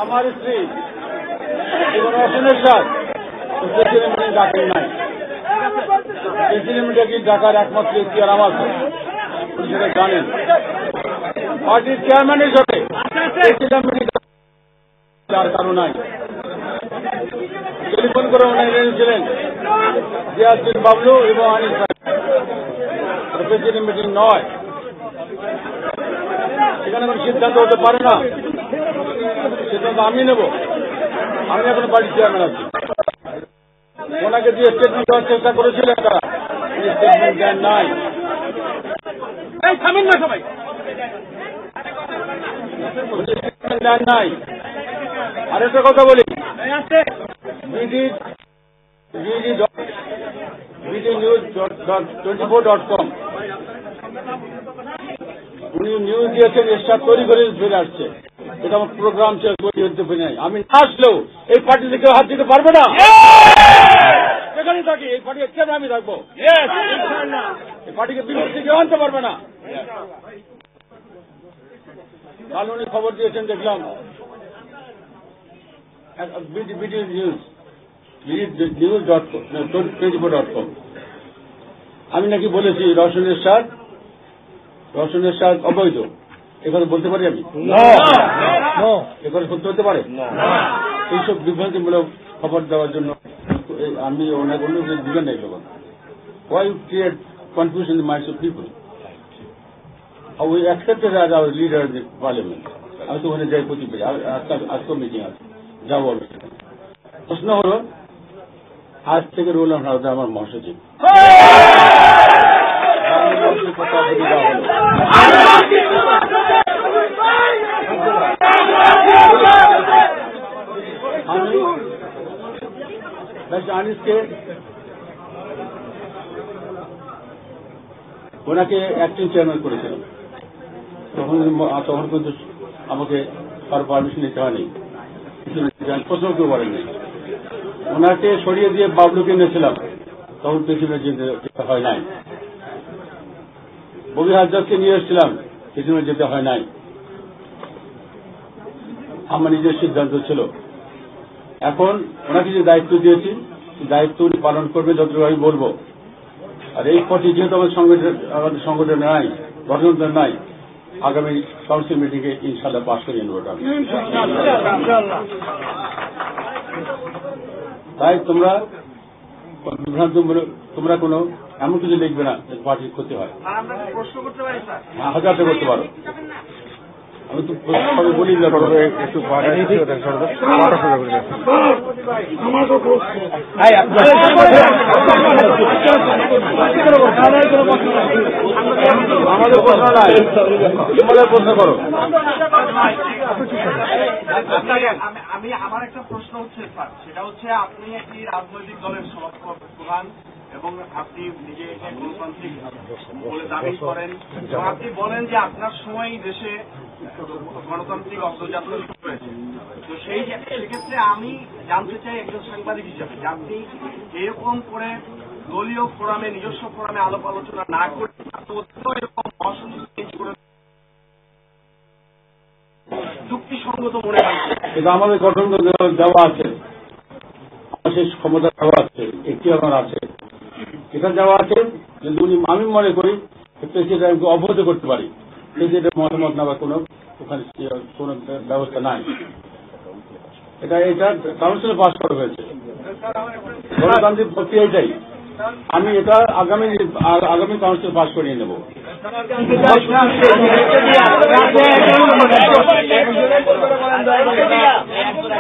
আমার স্ত্রী রসনের সাথ প্রেসিডেন্ট ডাকেন নাই। প্রেসিডেন্টকে ডাকার একমাত্র ইতিহার আমার সেটা জানেন। পার্টির চেয়ারম্যানের সাথে যার কারণ নাই। টেলিফোন করে ওনারা এনেছিলেন জিয়াউদ্দিন বাবলু এবং আনিস ভাই। প্রেসিডেন্ট মিটিং নয়, সেখানে কোনো সিদ্ধান্ত হতে পারে না। সিদ্ধান্ত আমি নেব। আমি এখন পার্টির চেয়ারম্যান আছি। ওনাকে দিয়ে স্টেটমেন্ট দেওয়ার চেষ্টা করেছিলেন তারা, স্টেটমেন্ট দেন নাই। সবাই দেন নাই। আরেকটা কথা বলি, BDnews24.com উনি নিউজ দিয়েছেন, এরশাদ তৈরি করে ফিরে আসছে। এটা আমার প্রোগ্রাম ছিল, তৈরি হতে ফিরে নাই। আমি না আসলেও এই পার্টিতে কেউ হাত দিতে পারবে না। যেখানে থাকি এই পার্টির চেয়ারম্যান আমি থাকবো। এই পার্টিকে বিরুদ্ধে কেউ আনতে পারবে না। কাল উনি খবর দিয়েছেন, দেখলাম BDnews24.com আমি নাকি বলেছি রসনের স্বাদ অবৈধ। এখানে বলতে পারি আমি? এখানে সত্য হতে পারে? এইসব বিভ্রান্তিমূলক খবর দেওয়ার জন্য আমি অনেক অন্য দিবেন না। এগুলো why you create confusion in the minds of people? We accepted as our leader in the parliament. আমি তো ওখানে যাই প্রতি পেয়ে, আজকেও মিটিং আছে, যাবো। প্রশ্ন হলো, আজ থেকে রোল অন হাউস আমার মহাসচিব। আনিসকে ওনাকে অ্যাক্টিং চেয়ারম্যান করেছিলাম, তখন কিন্তু আমাকে কারো পারমিশন নিতে হয়নি, প্রশ্ন কেউ বলেননি। ওনাকে সরিয়ে দিয়ে বাবলুকে নিয়েছিলাম, তখন প্রেসিডেন্ট যেতে হয় নাই। ববি হাজদারকে নিয়ে এসেছিলাম, প্রেসিডেন্ট যেতে হয় নাই। আমার নিজের সিদ্ধান্ত ছিল। এখন ওনাকে যে দায়িত্ব দিয়েছি, দায়িত্ব উনি পালন করবে যতটুকু আমি বলবো। আর এই পথে যেহেতু আমাদের সংগঠন নাই, গঠনতন্ত্র নাই, আগামী কাউন্সিল মিটিংয়ে ইনশাল্লাহ পাশ করিয়ে নেব। তাই তোমরা বিভ্রান্তমূলক, তোমরা কোনো এমন কিছু লিখবে না পার্টির ক্ষতি হয়। হাজারটা করতে পারো। আমি তো সবাই বলি একটু আমাদের প্রশ্ন নাই, তোমাদের প্রশ্ন করো। আমি আমার একটা প্রশ্ন হচ্ছে স্যার, সেটা হচ্ছে আপনি একটি রাজনৈতিক দলের প্রধান এবং আপনি নিজে গণতান্ত্রিক বলে দাবি করেন এবং আপনি বলেন যে আপনার সময় দেশে গণতান্ত্রিক অগ্রযাত্রা শুরু হয়েছে। তো সেক্ষেত্রে আমি জানতে চাই একজন সাংবাদিক হিসাবে যে আপনি এরকম করে দলীয় ফোরামে, নিজস্ব ফোরামে আলাপ আলোচনা না করে এরকম মহাসচিব চেঞ্জ করে যুক্তিসঙ্গত মনে হয়? এটা আমাদের গঠন দেওয়া আছে, সেই ক্ষমতা দেওয়া আছে, একটি আমার আছে, এটা দেওয়া আছে। কিন্তু আমি মনে করি প্রেসিডেন্টকে অবহিত করতে পারি, প্রেসিডেন্টের মতামত নেওয়ার কোনো ওখানে কোনো ব্যবস্থা নাই। এটা কাউন্সিলে পাস করা হয়েছে, গণতান্ত্রিক প্রক্রিয়াটাই। আমি এটা আগামী কাউন্সিল পাস করিয়ে নেব।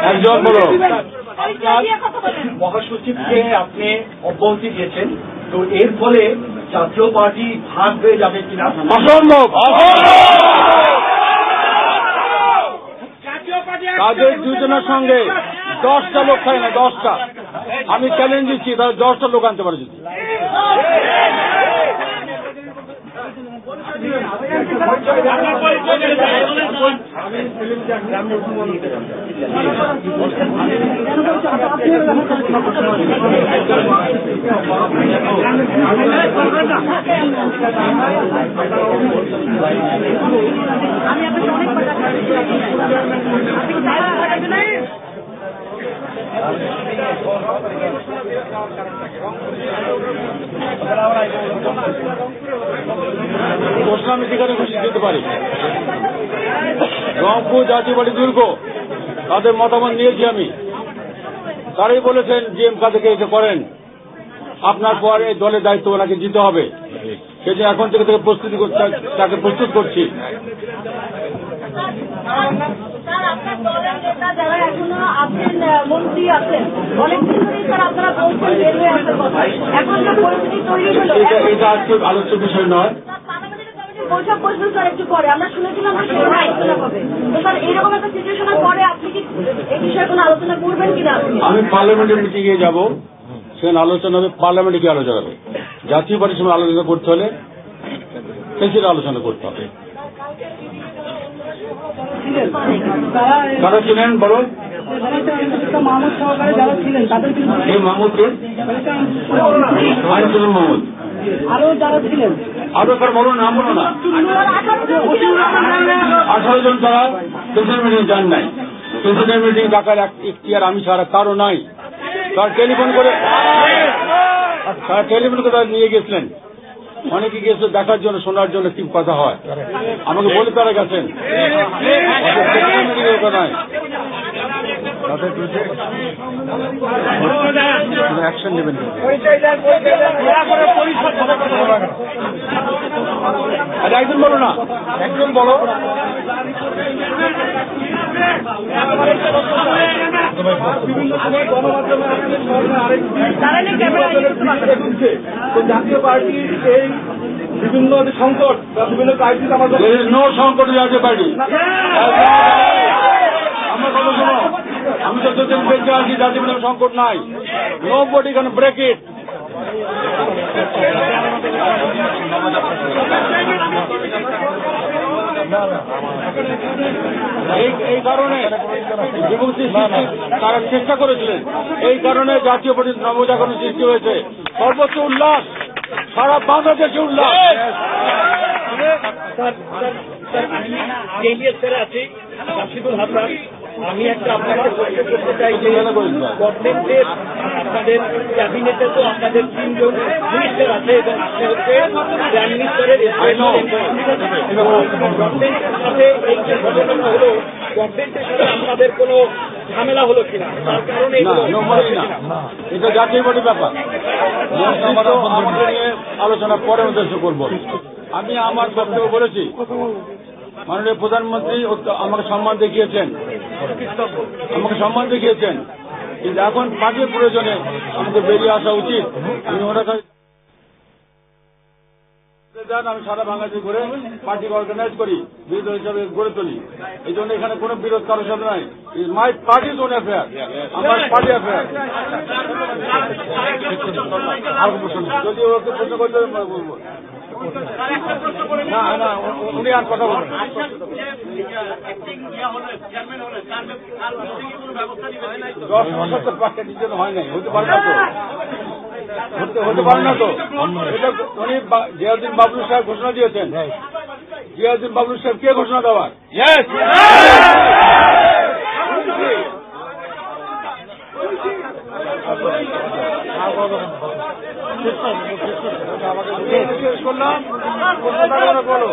একজন বলো, মহাসচিবকে আপনি অব্যাহতি দিয়েছেন, তো এর ফলে জাতীয় পার্টি ভাগ হয়ে যাবে কিনা? অসম্ভব। তাদের দুজনের সঙ্গে 10টা লোক খায় না, 10টা। আমি চ্যালেঞ্জ দিচ্ছি, তাহলে 10টা লোক আনতে পারে যদি। ঘোষণা আমি সেখানে ঘোষিত দিতে পারি। রংপুর জাতীয় পার্টি দুর্গ তাদের মতামত নিয়েছি আমি। তারাই বলেছেন জিএম কাদেরকে এটা করেন, আপনার পরে দলের দায়িত্ব ওনাকে দিতে হবে। সেটা এখন থেকে প্রস্তুতি তাকে প্রস্তুত করছি। স্যার, আপনার দলের নেতা যারা এখনো আছেন, মন্ত্রী আছেন, অনেকদিন ধরেই স্যার আপনারা বলছেন বের হয়ে আসার কথা। এখন যে পরিস্থিতি তৈরি হলো, এটা আজকে আলোচ্য বিষয় নয়। বৈঠক বসবেন স্যার একটু পরে, আমরা শুনেছিলাম যে সেখানে আলোচনা হবে। তো স্যার এরকম একটা সিচুয়েশনের পরে আপনি কি এই বিষয়ে কোনো আলোচনা করবেন কিনা? আমি পার্লামেন্টের মিটিং এ যাব, সেখানে আলোচনা হবে। পার্লামেন্টে কি আলোচনা হবে? জাতীয় পার্টির সঙ্গে আলোচনা করতে হলে সেখানে আলোচনা করতে হবে। কারা ছিলেন বলুন? মাহমুদ সহকারে যারা ছিলেন তাদের এই মাহমুদকে আইনজীবী মাহমুদ, আরো যারা ছিলেন আরো স্যার বলুন, নাম বলো না। 18 জন তারা প্রেসিডেন্ট মিটিং যান নাই। প্রেসিডেন্ট মিটিং ডাকার ইখতিয়ার আমি ছাড়া কারো নাই। তার টেলিফোন করে তারা নিয়ে গেছিলেন। অনেকে গিয়েছে দেখার জন্য, শোনার জন্য কি কথা হয়, আমাকে বলে তারা গেছেন। নয় অ্যাকশন নেবেন। একজন বলো না, একজন বলো। জাতীয় পার্টির এই বিভিন্ন যে সংকট বা বিভিন্ন ক্রাইসিস আমাদের নো সংকট জাতীয় পার্টি। আমার কথা শোনো, আমি তো যতদিন বেঁচে আছি জাতীয় পার্টির সংকট নাই। Nobody can break it. এই কারণে বিভক্তি তারা চেষ্টা করেছিলেন। এই কারণে জাতীয় পার্টির নবজাগরণ সৃষ্টি হয়েছে। সর্বোচ্চ উল্লাস, সারা বাংলাদেশে উল্লাস। আছি রাশিদুল হাসান, আমি একটা আপনাকে প্রশ্ন করতে চাই যে গভর্নমেন্টের আপনাদের ক্যাবিনেটে তো আপনাদের 3 জন মিনিস্টার আছে এবং আপনি হচ্ছে প্রাইম মিনিস্টারের গভর্নমেন্টের সাথে এই যে ঘটনা হলো, গভর্নমেন্টের সাথে আপনাদের কোনো ঝামেলা হলো কিনা, তার কারণে এটা জাতীয় পার্টির ব্যাপার। আমাকে নিয়ে আলোচনা পরে উদ্দেশ্য করবো। আমি আমার বক্তব্য বলেছি, মাননীয় প্রধানমন্ত্রী আমাকে সম্মান দেখিয়েছেন, কিন্তু এখন পার্টির প্রয়োজনে আমাদের বেরিয়ে আসা উচিত। আমি ওনার কাছে আমি সারা বাংলাদেশ ঘুরে পার্টিকে অর্গানাইজ করি, বিরোধী হিসাবে গড়ে তুলি। এই জন্য এখানে কোনো বিরোধ কারোর সাথে নাই। মাই পার্টি ওন অ্যাফেয়ার, আমার পার্টি অ্যাফেয়ার। যদি ওকে প্রশ্ন করতে বলবো না, না, উনি আর কথা বলবেন। 10 পার্সেন্ট জন্য হয় নাই, হতে পারে না তো, হতে পারে না তো। এটা উনি জিয়াউদ্দিন বাবলু সাহেব ঘোষণা দিয়েছেন। জিয়াউদ্দিন বাবলু সাহেব কে ঘোষণা দেওয়ার? শেষ করলাম, বলো।